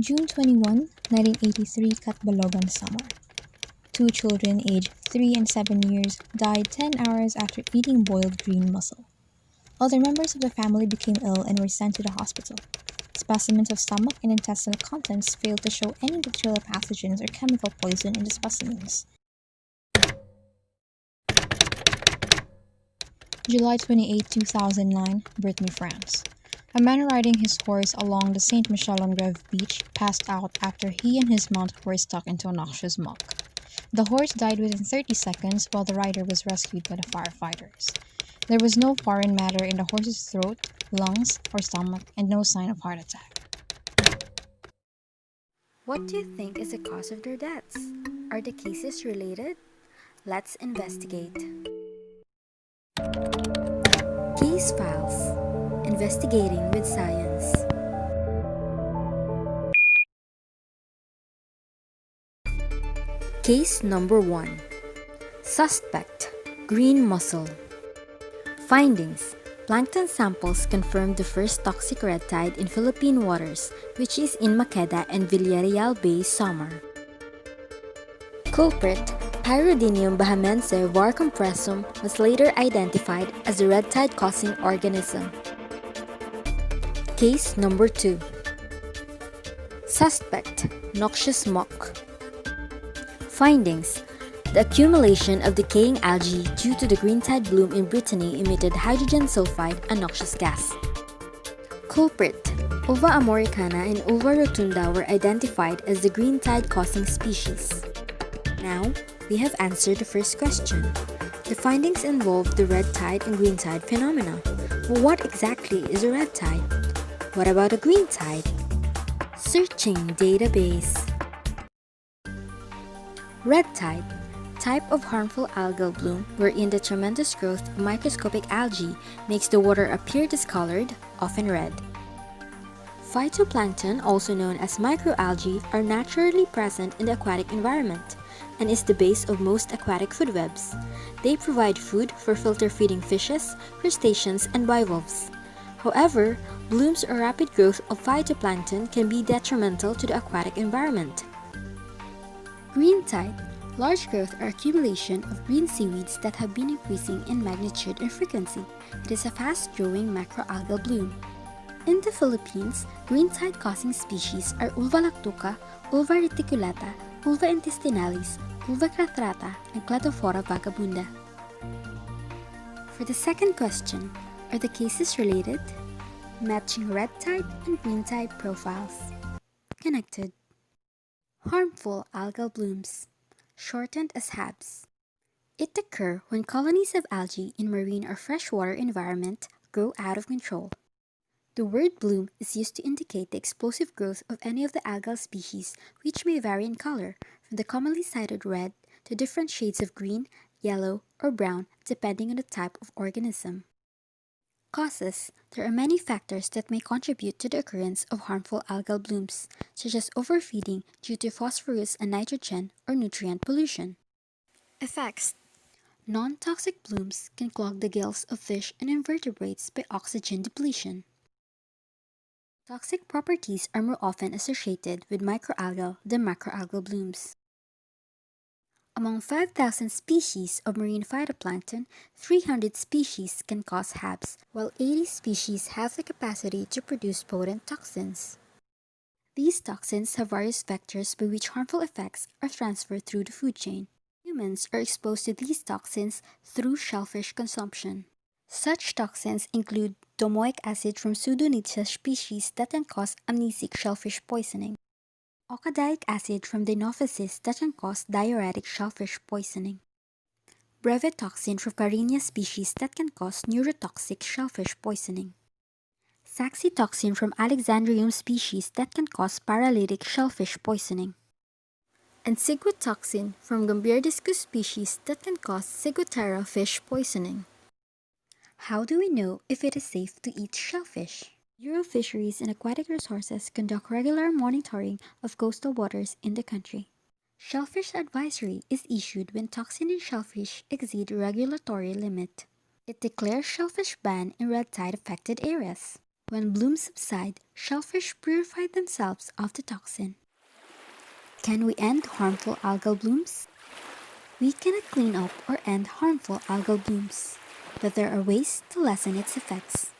June 21, 1983 Catbalogan Summer. Two children aged 3 and 7 years died 10 hours after eating boiled green mussel. Other members of the family became ill and were sent to the hospital. Specimens of stomach and intestinal contents failed to show any bacterial pathogens or chemical poison in the specimens. July 28, 2009, Brittany, France. A man riding his horse along the Saint Michel-en-Grève beach passed out after he and his mount were stuck into a noxious muck. The horse died within 30 seconds while the rider was rescued by the firefighters. There was no foreign matter in the horse's throat, lungs, or stomach, and no sign of heart attack. What do you think is the cause of their deaths? Are the cases related? Let's investigate. Case Files. Investigating with Science. Case number 1. Suspect: green mussel. Findings: plankton samples confirmed the first toxic red tide in Philippine waters, which is in Maqueda and Villarreal Bay, Samar. Culprit: Pyrodinium bahamense var compressum was later identified as the red tide causing organism. Case number 2. Suspect: noxious muck. Findings: the accumulation of decaying algae due to the green tide bloom in Brittany emitted hydrogen sulfide, a noxious gas. Culprit: Ova americana and Ova rotunda were identified as the green tide causing species. Now, we have answered the first question. The findings involve the red tide and green tide phenomena. But what exactly is a red tide? What about a green tide? Searching database. Red tide, type of harmful algal bloom wherein the tremendous growth of microscopic algae makes the water appear discolored, often red. Phytoplankton, also known as microalgae, are naturally present in the aquatic environment and is the base of most aquatic food webs. They provide food for filter-feeding fishes, crustaceans, and bivalves. However, blooms or rapid growth of phytoplankton can be detrimental to the aquatic environment. Green tide, large growth or accumulation of green seaweeds that have been increasing in magnitude and frequency. It is a fast-growing macroalgal bloom. In the Philippines, green tide causing species are Ulva lactuca, Ulva reticulata, Ulva intestinalis, Ulva clatrata, and Cladophora vagabunda. For the second question, are the cases related? Matching red tide and green tide profiles. Connected. Harmful algal blooms, shortened as HABs. It occurs when colonies of algae in marine or freshwater environment grow out of control. The word bloom is used to indicate the explosive growth of any of the algal species, which may vary in color, from the commonly cited red to different shades of green, yellow, or brown depending on the type of organism. Causes: there are many factors that may contribute to the occurrence of harmful algal blooms, such as overfeeding due to phosphorus and nitrogen or nutrient pollution. Effects: non-toxic blooms can clog the gills of fish and invertebrates by oxygen depletion. Toxic properties are more often associated with microalgal than macroalgal blooms. Among 5,000 species of marine phytoplankton, 300 species can cause HABs, while 80 species have the capacity to produce potent toxins. These toxins have various vectors by which harmful effects are transferred through the food chain. Humans are exposed to these toxins through shellfish consumption. Such toxins include domoic acid from Pseudonychus species that can cause amnesic shellfish poisoning, okadaic acid from Dinophysis that can cause diuretic shellfish poisoning, brevetoxin from Carinia species that can cause neurotoxic shellfish poisoning, saxitoxin from Alexandrium species that can cause paralytic shellfish poisoning, and ciguatoxin from Gombierdiscus species that can cause ciguatera fish poisoning. How do we know if it is safe to eat shellfish? Bureau of Fisheries and Aquatic Resources conduct regular monitoring of coastal waters in the country. Shellfish advisory is issued when toxin in shellfish exceed regulatory limit. It declares shellfish ban in red tide affected areas. When blooms subside, shellfish purify themselves of the toxin. Can we end harmful algal blooms? We cannot clean up or end harmful algal blooms, but there are ways to lessen its effects.